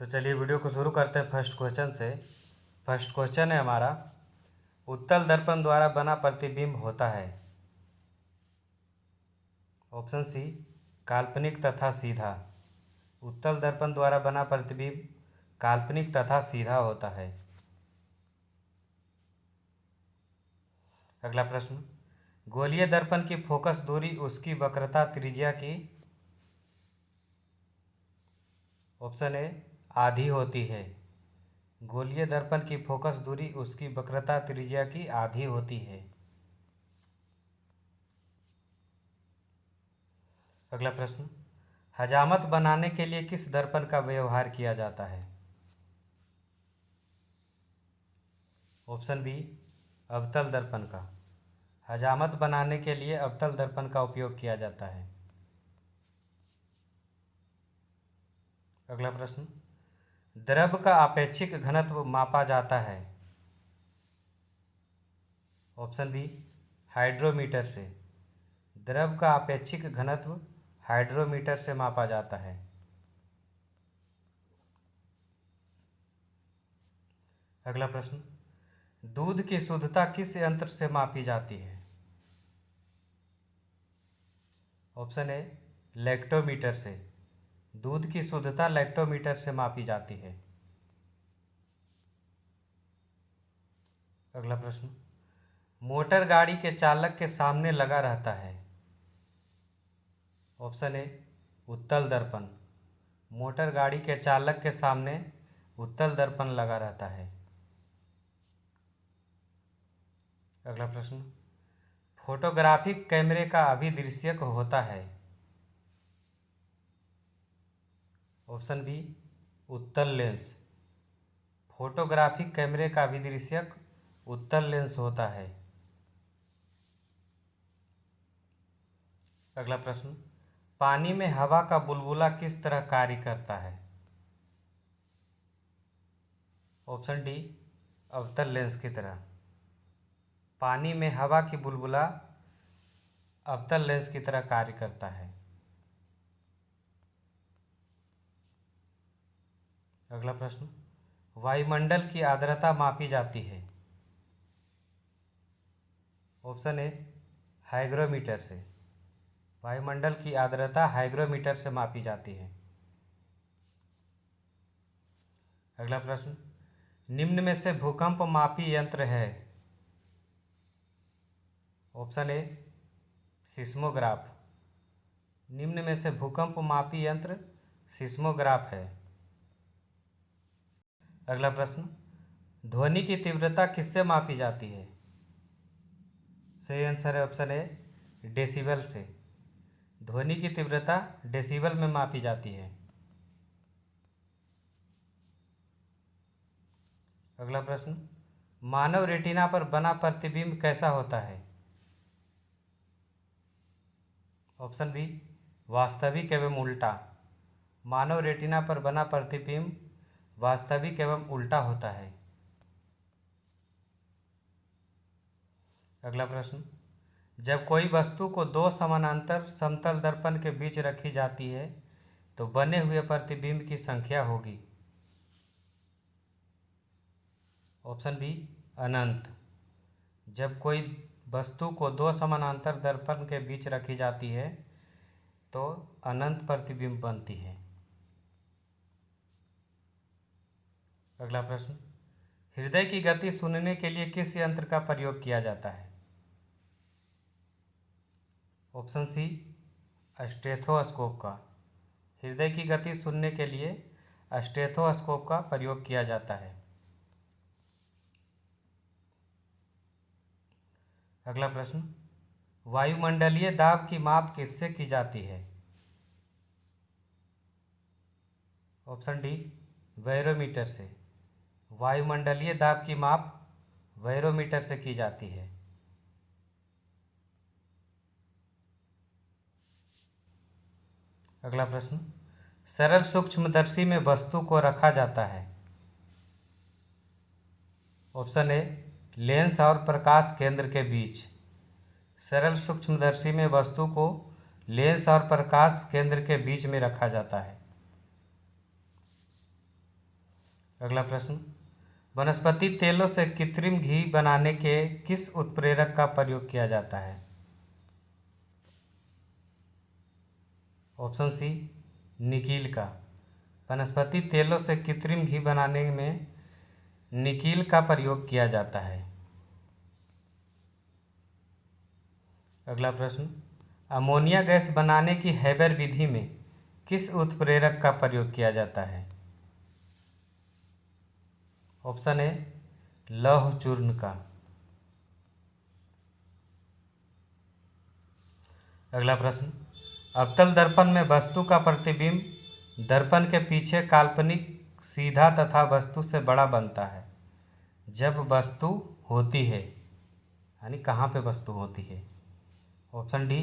तो चलिए वीडियो को शुरू करते हैं फर्स्ट क्वेश्चन से। फर्स्ट क्वेश्चन है हमारा, उत्तल दर्पण द्वारा बना प्रतिबिंब होता है। ऑप्शन सी, काल्पनिक तथा सीधा। उत्तल दर्पण द्वारा बना प्रतिबिंब काल्पनिक तथा सीधा होता है। अगला प्रश्न, गोलीय दर्पण की फोकस दूरी उसकी वक्रता त्रिज्या की। ऑप्शन ए, आधी होती है। गोलीय दर्पण की फोकस दूरी उसकी वक्रता त्रिज्या की आधी होती है। अगला प्रश्न, हजामत बनाने के लिए किस दर्पण का व्यवहार किया जाता है। ऑप्शन बी, अवतल दर्पण का। हजामत बनाने के लिए अवतल दर्पण का उपयोग किया जाता है। अगला प्रश्न, द्रव का आपेक्षिक घनत्व मापा जाता है। ऑप्शन बी, हाइड्रोमीटर से। द्रव का आपेक्षिक घनत्व हाइड्रोमीटर से मापा जाता है। अगला प्रश्न, दूध की शुद्धता किस यंत्र से मापी जाती है। ऑप्शन ए, लैक्टोमीटर से। दूध की शुद्धता लैक्टोमीटर से मापी जाती है। अगला प्रश्न, मोटर गाड़ी के चालक के सामने लगा रहता है। ऑप्शन ए, उत्तल दर्पण। मोटर गाड़ी के चालक के सामने उत्तल दर्पण लगा रहता है। अगला प्रश्न, फोटोग्राफिक कैमरे का अभिदृश्यक होता है। ऑप्शन बी, उत्तल लेंस। फोटोग्राफिक कैमरे का अभिदृश्यक उत्तल लेंस होता है। अगला प्रश्न, पानी में हवा का बुलबुला किस तरह कार्य करता है। ऑप्शन डी, अवतल लेंस की तरह। पानी में हवा की बुलबुला अवतल लेंस की तरह कार्य करता है। अगला प्रश्न, वायुमंडल की आर्द्रता मापी जाती है। ऑप्शन ए, हाइग्रोमीटर से। वायुमंडल की आर्द्रता हाइग्रोमीटर से मापी जाती है। अगला प्रश्न, निम्न में से भूकंप मापी यंत्र है। Option A, seismograph. निम्न में से भूकंप मापी यंत्र सिस्मोग्राफ है। अगला प्रश्न, ध्वनि की तीव्रता किससे मापी जाती है। सही आंसर है ऑप्शन ए, डेसिबल से। ध्वनि की तीव्रता डेसिबल में मापी जाती है। अगला प्रश्न, मानव रेटिना पर बना प्रतिबिंब कैसा होता है। ऑप्शन बी, वास्तविक एवं उल्टा। मानव रेटिना पर बना प्रतिबिंब वास्तविक एवं उल्टा होता है। अगला प्रश्न, जब कोई वस्तु को दो समानांतर समतल दर्पण के बीच रखी जाती है तो बने हुए प्रतिबिंब की संख्या होगी। ऑप्शन बी, अनंत। जब कोई वस्तु को दो समानांतर दर्पण के बीच रखी जाती है तो अनंत प्रतिबिंब बनती है। अगला प्रश्न, हृदय की गति सुनने के लिए किस यंत्र का प्रयोग किया जाता है। ऑप्शन सी, स्टेथोस्कोप का। हृदय की गति सुनने के लिए स्टेथोस्कोप का प्रयोग किया जाता है। अगला प्रश्न, वायुमंडलीय दाब की माप किससे की जाती है। ऑप्शन डी, बैरोमीटर से। वायुमंडलीय दाब की माप बैरोमीटर से की जाती है। अगला प्रश्न, सरल सूक्ष्मदर्शी में वस्तु को रखा जाता है। ऑप्शन ए, लेंस और प्रकाश केंद्र के बीच। सरल सूक्ष्मदर्शी में वस्तु को लेंस और प्रकाश केंद्र के बीच में रखा जाता है। अगला प्रश्न, वनस्पति तेलों से कृत्रिम घी बनाने के किस उत्प्रेरक का प्रयोग किया जाता है? ऑप्शन सी, निकील का। वनस्पति तेलों से कृत्रिम घी बनाने में निकील का प्रयोग किया जाता है। अगला प्रश्न, अमोनिया गैस बनाने की हैबर विधि में किस उत्प्रेरक का प्रयोग किया जाता है? ऑप्शन ए, लौह चूर्ण का। अगला प्रश्न, अवतल दर्पण में वस्तु का प्रतिबिंब दर्पण के पीछे काल्पनिक सीधा तथा वस्तु से बड़ा बनता है जब वस्तु होती है, यानी कहाँ पे वस्तु होती है? ऑप्शन डी,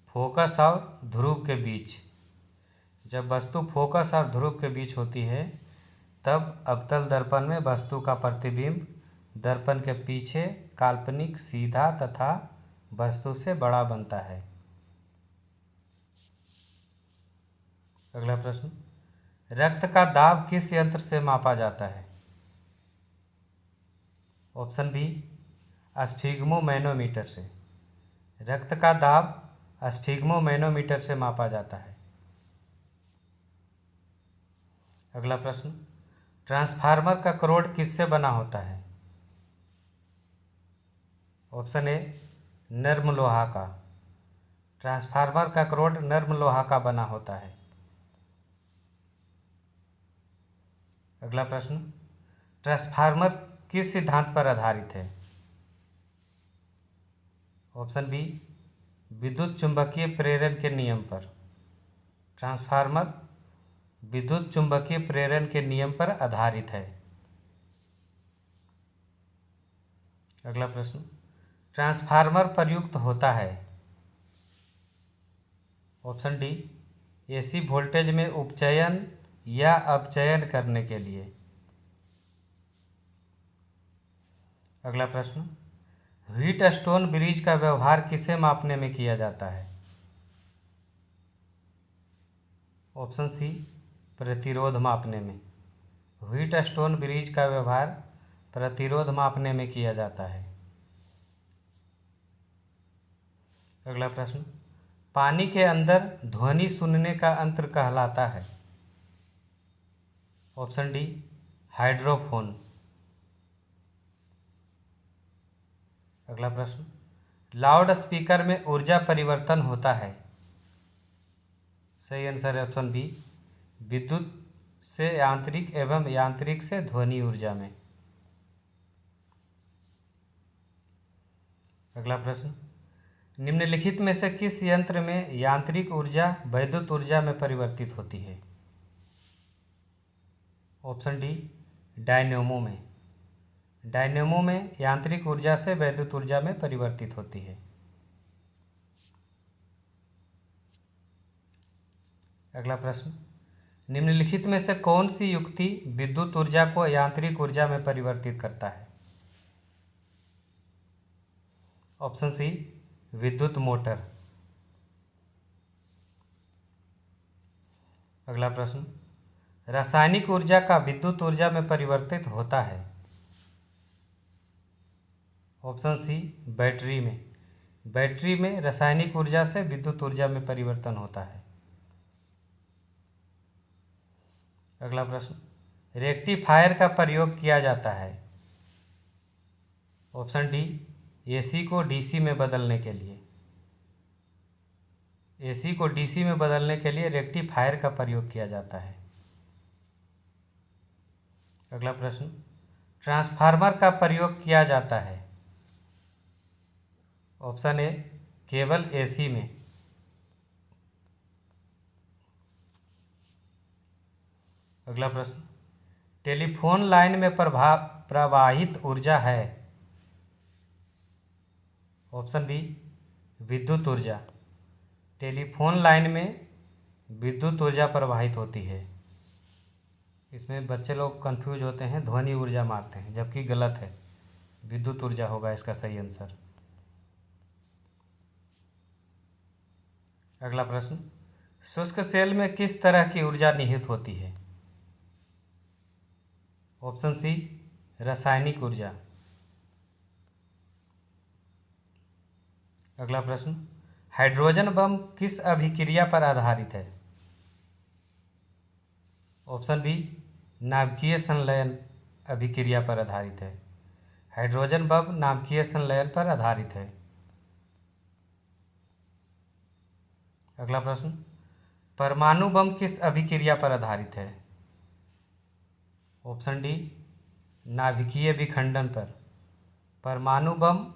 फोकस और ध्रुव के बीच। जब वस्तु फोकस और ध्रुव के बीच होती है तब अवतल दर्पण में वस्तु का प्रतिबिंब दर्पण के पीछे काल्पनिक सीधा तथा वस्तु से बड़ा बनता है। अगला प्रश्न, रक्त का दाब किस यंत्र से मापा जाता है? ऑप्शन बी, स्फिग्मोमैनोमीटर से। रक्त का दाब स्फिग्मोमैनोमीटर से मापा जाता है। अगला प्रश्न, ट्रांसफार्मर का करोड किससे बना होता है? ऑप्शन ए, नर्म लोहा का। ट्रांसफार्मर का करोड नर्म लोहा का बना होता है। अगला प्रश्न, ट्रांसफार्मर किस सिद्धांत पर आधारित है? ऑप्शन बी, विद्युत चुंबकीय प्रेरण के नियम पर। ट्रांसफार्मर विद्युत चुंबकीय प्रेरण के नियम पर आधारित है। अगला प्रश्न, ट्रांसफार्मर प्रयुक्त होता है। ऑप्शन डी, एसी वोल्टेज में उपचयन या अपचयन करने के लिए। अगला प्रश्न, व्हीटस्टोन ब्रिज का व्यवहार किसे मापने में किया जाता है? ऑप्शन सी, प्रतिरोध मापने में। व्हीटस्टोन ब्रिज का व्यवहार प्रतिरोध मापने में किया जाता है। अगला प्रश्न, पानी के अंदर ध्वनि सुनने का यंत्र कहलाता है। Option D, hydrophone. अगला प्रश्न, लाउड स्पीकर में ऊर्जा परिवर्तन होता है। सही आंसर है ऑप्शन बी, विद्युत से यांत्रिक एवं यांत्रिक से ध्वनि ऊर्जा में। अगला प्रश्न, निम्नलिखित में से किस यंत्र में यांत्रिक ऊर्जा वैद्युत ऊर्जा में परिवर्तित होती है? ऑप्शन डी, डायनेमो में। डायनेमो में यांत्रिक ऊर्जा से वैद्युत ऊर्जा में परिवर्तित होती है। अगला प्रश्न, निम्नलिखित में से कौन सी युक्ति विद्युत ऊर्जा को यांत्रिक ऊर्जा में परिवर्तित करता है? ऑप्शन सी, विद्युत मोटर। अगला प्रश्न, रासायनिक ऊर्जा का विद्युत ऊर्जा में परिवर्तित होता है। ऑप्शन सी, बैटरी में। बैटरी में रासायनिक ऊर्जा से विद्युत ऊर्जा में परिवर्तन होता है। अगला प्रश्न, रेक्टिफायर का प्रयोग किया जाता है। ऑप्शन डी, एसी को डीसी में बदलने के लिए। एसी को डीसी में बदलने के लिए रेक्टिफायर का प्रयोग किया जाता है। अगला प्रश्न, ट्रांसफार्मर का प्रयोग किया जाता है। ऑप्शन ए, केवल एसी में। अगला प्रश्न, टेलीफोन लाइन में प्रवाहित ऊर्जा है। ऑप्शन बी, विद्युत ऊर्जा। टेलीफोन लाइन में विद्युत ऊर्जा प्रवाहित होती है। इसमें बच्चे लोग कंफ्यूज होते हैं, ध्वनि ऊर्जा मारते हैं, जबकि गलत है, विद्युत ऊर्जा होगा इसका सही आंसर। अगला प्रश्न, शुष्क सेल में किस तरह की ऊर्जा निहित होती है? ऑप्शन सी रासायनिक ऊर्जा। अगला प्रश्न, हाइड्रोजन बम किस अभिक्रिया पर आधारित है? ऑप्शन बी नाभिकीय संलयन अभिक्रिया पर आधारित है। हाइड्रोजन बम नाभिकीय संलयन पर आधारित है। अगला प्रश्न, परमाणु बम किस अभिक्रिया पर आधारित है? ऑप्शन डी नाभिकीय विखंडन पर। परमाणु बम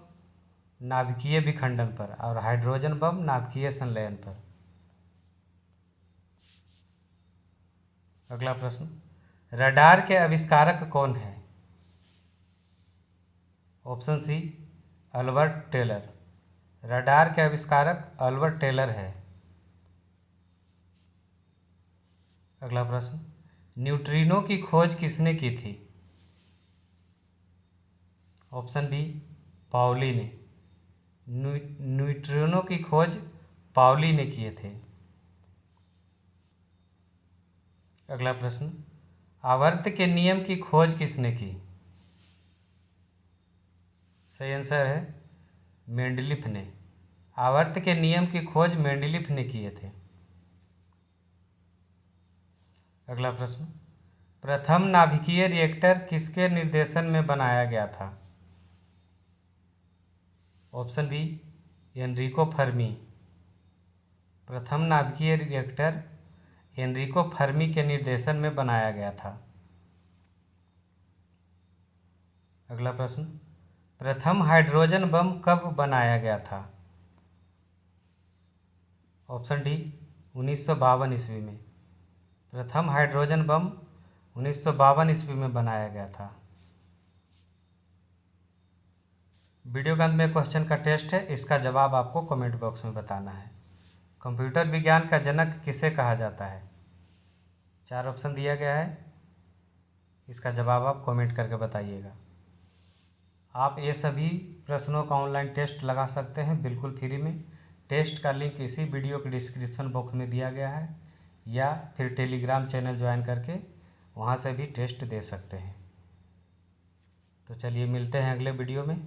नाभिकीय विखंडन पर और हाइड्रोजन बम नाभिकीय संलयन पर। अगला प्रश्न, रडार के आविष्कारक कौन है? Option C Albert Taylor. Radar के आविष्कारक अल्बर्ट टेलर है। अगला प्रश्न, न्यूट्रिनो की खोज किसने की थी? ऑप्शन बी पाउली ने। न्यूट्रिनो की खोज पाउली ने किए थे। अगला प्रश्न, आवर्त के नियम की खोज किसने की? सही आंसर है मेंडलीफ ने। आवर्त के नियम की खोज मेंडलीफ ने किए थे। अगला प्रश्न, प्रथम नाभिकीय रिएक्टर किसके निर्देशन में बनाया गया था? Option B Enrico Fermi. प्रथम नाभिकीय रिएक्टर एनरिको फर्मी के निर्देशन में बनाया गया था। अगला प्रश्न, प्रथम हाइड्रोजन बम कब बनाया गया था? ऑप्शन डी 1952 ईस्वी में। प्रथम हाइड्रोजन बम 1952 ईस्वी में बनाया गया था। वीडियो के अंत में क्वेश्चन का टेस्ट है, इसका जवाब आपको कमेंट बॉक्स में बताना है। कंप्यूटर विज्ञान का जनक किसे कहा जाता है? 4 ऑप्शन दिया गया है, इसका जवाब आप कमेंट करके बताइएगा। आप ये सभी प्रश्नों का ऑनलाइन टेस्ट लगा सकते हैं बिल्कुल फ्री में। टेस्ट का लिंक इसी वीडियो के डिस्क्रिप्शन बॉक्स में दिया गया है, या फिर टेलीग्राम चैनल ज्वाइन करके वहाँ से भी टेस्ट दे सकते हैं। तो चलिए मिलते हैं अगले वीडियो में।